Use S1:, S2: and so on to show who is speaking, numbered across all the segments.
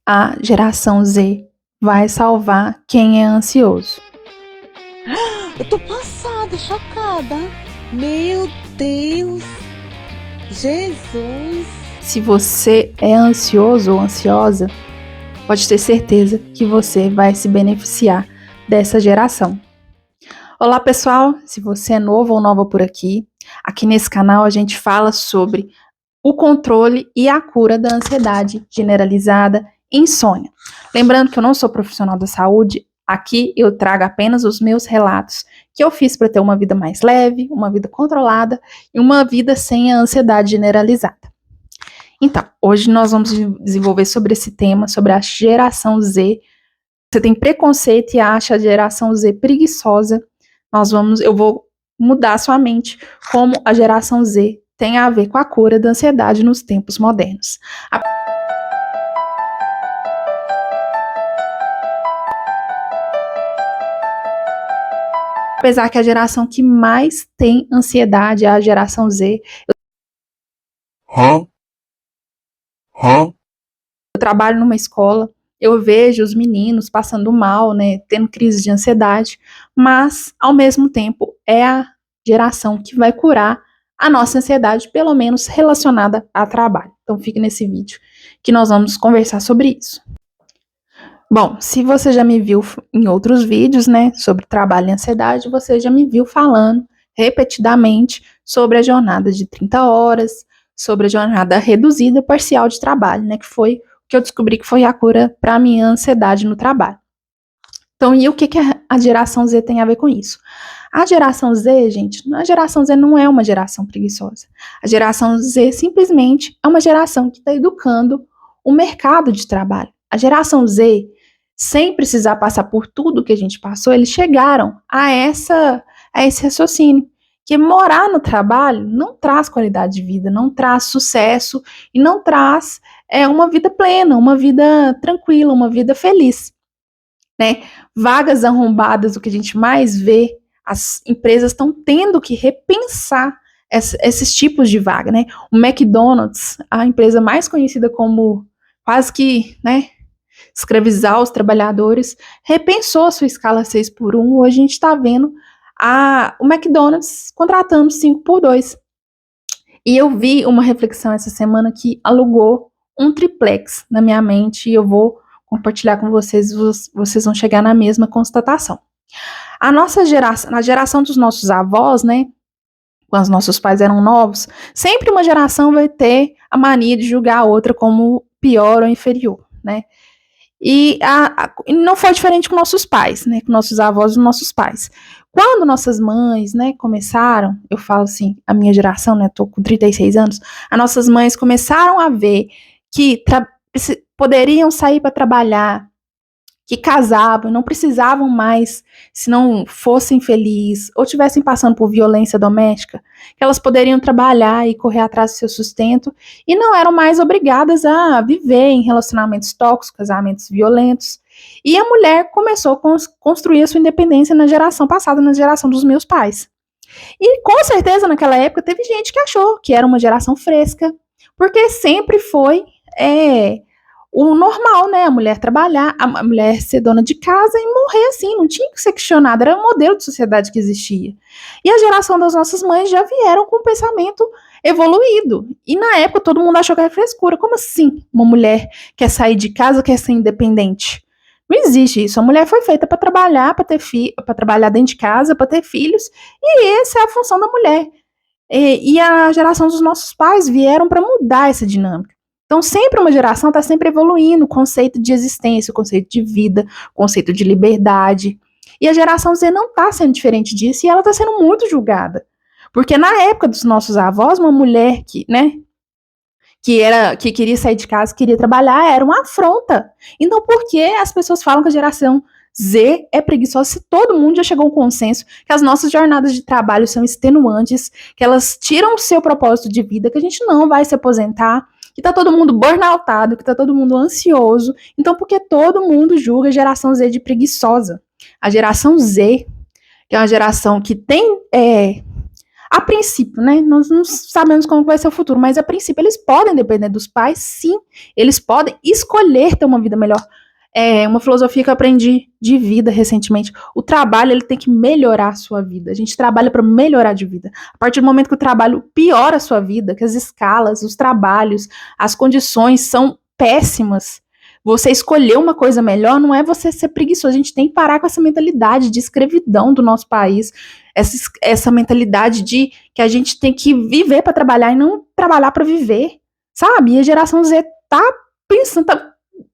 S1: A geração Z vai salvar quem é ansioso.
S2: Eu tô passada, chocada. Meu Deus. Jesus.
S1: Se você é ansioso ou ansiosa, pode ter certeza que você vai se beneficiar dessa geração. Olá, pessoal! Se você é novo ou nova por aqui nesse canal a gente fala sobre o controle e a cura da ansiedade generalizada e insônia. Lembrando que eu não sou profissional da saúde, aqui eu trago apenas os meus relatos que eu fiz para ter uma vida mais leve, uma vida controlada e uma vida sem a ansiedade generalizada. Então, hoje nós vamos desenvolver sobre esse tema, sobre a geração Z. Você tem preconceito e acha a geração Z preguiçosa, eu vou mudar a sua mente como a geração Z tem a ver com a cura da ansiedade nos tempos modernos. Apesar que a geração que mais tem ansiedade é a geração Z. Eu trabalho numa escola, eu vejo os meninos passando mal, né, tendo crise de ansiedade, mas, ao mesmo tempo, é a geração que vai curar a nossa ansiedade, pelo menos relacionada a trabalho. Então, fique nesse vídeo que nós vamos conversar sobre isso. Bom, se você já me viu em outros vídeos, né, sobre trabalho e ansiedade, você já me viu falando repetidamente sobre a jornada de 30 horas, sobre a jornada reduzida parcial de trabalho, né, que foi que eu descobri que foi a cura para a minha ansiedade no trabalho. Então, e o que a geração Z tem a ver com isso? A geração Z, gente, a geração Z não é uma geração preguiçosa. A geração Z simplesmente é uma geração que está educando o mercado de trabalho. A geração Z, sem precisar passar por tudo que a gente passou, eles chegaram a esse raciocínio, que morar no trabalho não traz qualidade de vida, não traz sucesso e não traz uma vida plena, uma vida tranquila, uma vida feliz, né? Vagas arrombadas, o que a gente mais vê, as empresas estão tendo que repensar esses tipos de vaga, né? O McDonald's, a empresa mais conhecida como quase que, né, escravizar os trabalhadores, repensou a sua escala 6x1. Hoje a gente está vendo o McDonald's contratando 5x2. E eu vi uma reflexão essa semana que alugou um triplex na minha mente e eu vou compartilhar com vocês, vocês vão chegar na mesma constatação. A nossa geração, na geração dos nossos avós, né, quando os nossos pais eram novos, sempre uma geração vai ter a mania de julgar a outra como pior ou inferior, né? E não foi diferente com nossos pais, né, com nossos avós e nossos pais. Quando nossas mães, né, começaram, eu falo assim, a minha geração, né, tô com 36 anos, as nossas mães começaram a ver que poderiam sair para trabalhar, que casavam, não precisavam mais, se não fossem felizes ou estivessem passando por violência doméstica, que elas poderiam trabalhar e correr atrás do seu sustento e não eram mais obrigadas a viver em relacionamentos tóxicos, casamentos violentos. E a mulher começou a construir a sua independência na geração passada, na geração dos meus pais. E com certeza naquela época teve gente que achou que era uma geração fresca, porque sempre foi o normal, né? A mulher trabalhar, a mulher ser dona de casa e morrer assim, não tinha que ser questionada, era o modelo de sociedade que existia. E a geração das nossas mães já vieram com um pensamento evoluído. E na época todo mundo achou que era frescura. Como assim uma mulher quer sair de casa, quer ser independente? Não existe isso. A mulher foi feita para trabalhar, para trabalhar dentro de casa, para ter filhos, e essa é a função da mulher. E a geração dos nossos pais vieram para mudar essa dinâmica. Então, sempre uma geração está sempre evoluindo o conceito de existência, o conceito de vida, o conceito de liberdade. E a geração Z não está sendo diferente disso e ela está sendo muito julgada. Porque na época dos nossos avós, uma mulher que queria sair de casa, queria trabalhar, era uma afronta. Então, por que as pessoas falam que a geração Z é preguiçosa se todo mundo já chegou ao consenso que as nossas jornadas de trabalho são extenuantes, que elas tiram o seu propósito de vida, que a gente não vai se aposentar, que tá todo mundo burnoutado, que tá todo mundo ansioso. Então, por que todo mundo julga a geração Z de preguiçosa? A geração Z, que é uma geração que tem A princípio, né? Nós não sabemos como vai ser o futuro, mas a princípio eles podem depender dos pais, sim. Eles podem escolher ter uma vida melhor. É uma filosofia que eu aprendi de vida recentemente. O trabalho, ele tem que melhorar a sua vida. A gente trabalha para melhorar de vida. A partir do momento que o trabalho piora a sua vida, que as escalas, os trabalhos, as condições são péssimas, você escolher uma coisa melhor não é você ser preguiçoso. A gente tem que parar com essa mentalidade de escravidão do nosso país, essa mentalidade de que a gente tem que viver para trabalhar e não trabalhar para viver, sabe? E a geração Z tá pensando,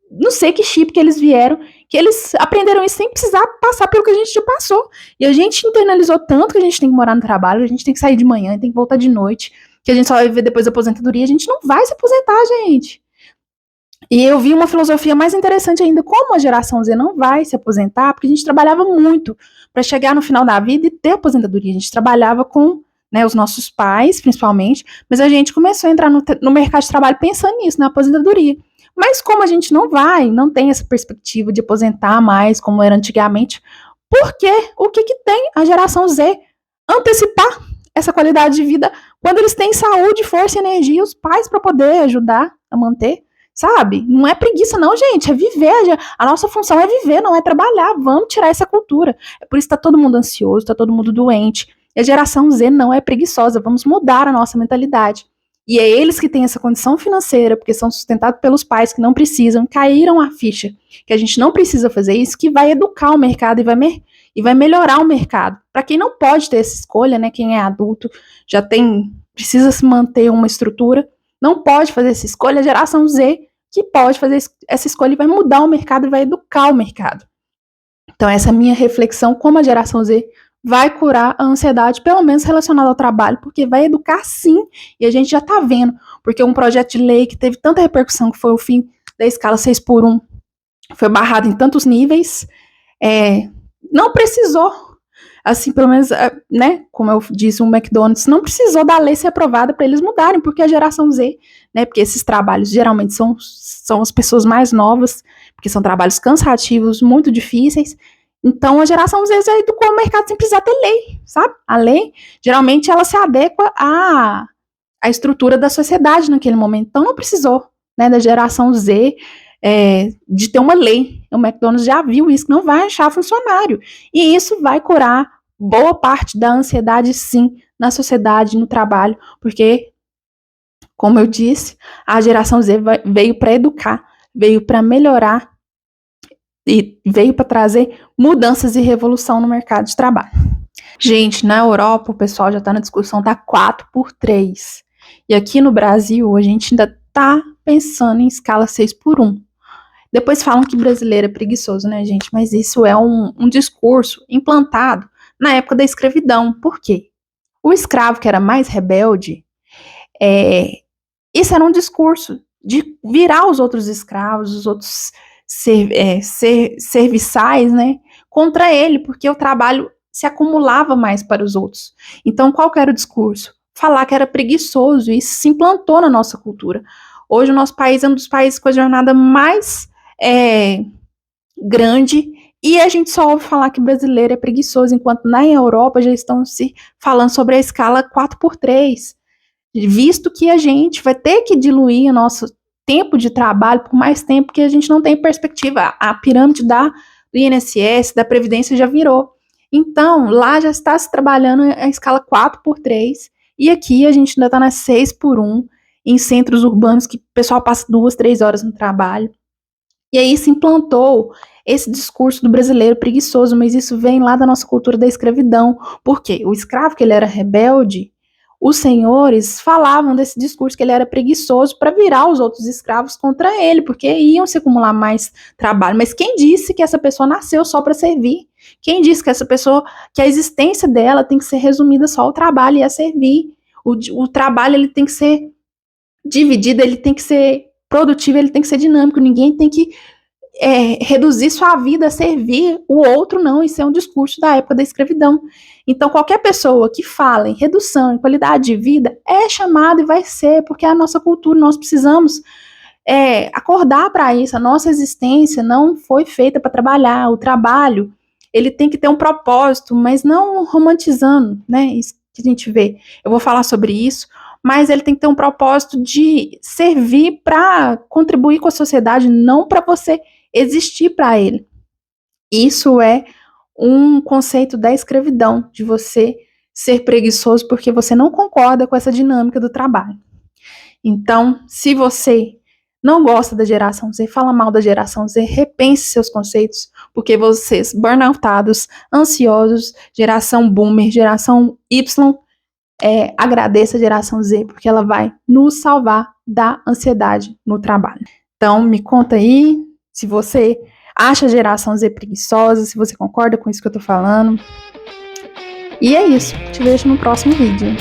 S1: não sei que chip que eles vieram, que eles aprenderam isso sem precisar passar pelo que a gente já passou. E a gente internalizou tanto que a gente tem que morar no trabalho, que a gente tem que sair de manhã, tem que voltar de noite, que a gente só vai viver depois da aposentadoria. A gente não vai se aposentar, gente. E eu vi uma filosofia mais interessante ainda, como a geração Z não vai se aposentar, porque a gente trabalhava muito para chegar no final da vida e ter aposentadoria. A gente trabalhava com, né, os nossos pais, principalmente, mas a gente começou a entrar no mercado de trabalho pensando nisso, na aposentadoria. Mas como a gente não tem essa perspectiva de aposentar mais, como era antigamente, porque o que tem a geração Z? Antecipar essa qualidade de vida quando eles têm saúde, força e energia, os pais para poder ajudar a manter, sabe? Não é preguiça não, gente, é viver. A nossa função é viver, não é trabalhar. Vamos tirar essa cultura. É por isso que tá todo mundo ansioso, tá todo mundo doente. E a geração Z não é preguiçosa. Vamos mudar a nossa mentalidade. E é eles que têm essa condição financeira, porque são sustentados pelos pais que não precisam, caíram a ficha, que a gente não precisa fazer isso, que vai educar o mercado e vai melhorar o mercado. Para quem não pode ter essa escolha, né, quem é adulto, precisa se manter uma estrutura, não pode fazer essa escolha, a geração Z que pode fazer essa escolha e vai mudar o mercado e vai educar o mercado. Então essa é a minha reflexão, como a geração Z vai curar a ansiedade, pelo menos relacionada ao trabalho, porque vai educar sim, e a gente já está vendo, porque um projeto de lei que teve tanta repercussão, que foi o fim da escala 6x1, foi barrado em tantos níveis, não precisou, assim, pelo menos, né, como eu disse, o McDonald's não precisou da lei ser aprovada para eles mudarem, porque a geração Z, né, porque esses trabalhos geralmente são as pessoas mais novas, porque são trabalhos cansativos, muito difíceis. Então, a geração Z educou o mercado sem precisar ter lei, sabe? A lei, geralmente, ela se adequa à estrutura da sociedade naquele momento. Então, não precisou, né, da geração Z de ter uma lei. O McDonald's já viu isso, que não vai achar funcionário. E isso vai curar boa parte da ansiedade, sim, na sociedade, no trabalho, porque, como eu disse, a geração Z veio para educar, veio para melhorar e veio para trazer mudanças e revolução no mercado de trabalho. Gente, na Europa o pessoal já está na discussão da 4x3. E aqui no Brasil a gente ainda está pensando em escala 6x1. Depois falam que brasileiro é preguiçoso, né, gente? Mas isso é um discurso implantado na época da escravidão. Por quê? O escravo que era mais rebelde, isso era um discurso de virar os outros escravos, os outros serviçais, né, contra ele, porque o trabalho se acumulava mais para os outros. Então, qual que era o discurso? Falar que era preguiçoso, e isso se implantou na nossa cultura. Hoje, o nosso país é um dos países com a jornada mais grande, e a gente só ouve falar que brasileiro é preguiçoso, enquanto na Europa já estão se falando sobre a escala 4x3, visto que a gente vai ter que diluir o nosso tempo de trabalho por mais tempo, que a gente não tem perspectiva. A pirâmide do INSS, da Previdência já virou. Então, lá já está se trabalhando a escala 4x3, e aqui a gente ainda está na 6x1, em centros urbanos que o pessoal passa 2, 3 horas no trabalho. E aí se implantou esse discurso do brasileiro preguiçoso, mas isso vem lá da nossa cultura da escravidão. Por quê? O escravo, que ele era rebelde, os senhores falavam desse discurso que ele era preguiçoso para virar os outros escravos contra ele, porque iam se acumular mais trabalho. Mas quem disse que essa pessoa nasceu só para servir? Quem disse que essa pessoa, que a existência dela tem que ser resumida só ao trabalho e a servir? O trabalho, ele tem que ser dividido, ele tem que ser produtivo, ele tem que ser dinâmico. Ninguém tem que reduzir sua vida a servir o outro, não. Isso é um discurso da época da escravidão. Então, qualquer pessoa que fala em redução, em qualidade de vida, é chamada e vai ser, porque é a nossa cultura, nós precisamos acordar para isso. A nossa existência não foi feita para trabalhar. O trabalho, ele tem que ter um propósito, mas não romantizando, né? que a gente vê. Eu vou falar sobre isso, mas ele tem que ter um propósito de servir para contribuir com a sociedade, não para você existir para ele. Isso é um conceito da escravidão, de você ser preguiçoso porque você não concorda com essa dinâmica do trabalho. Então, se você não gosta da geração Z, fala mal da geração Z, repense seus conceitos, porque vocês, burnoutados, ansiosos, geração boomer, geração Y, agradeça a geração Z, porque ela vai nos salvar da ansiedade no trabalho. Então, me conta aí se você acha a geração Z preguiçosa, se você concorda com isso que eu tô falando. E é isso. Te vejo no próximo vídeo.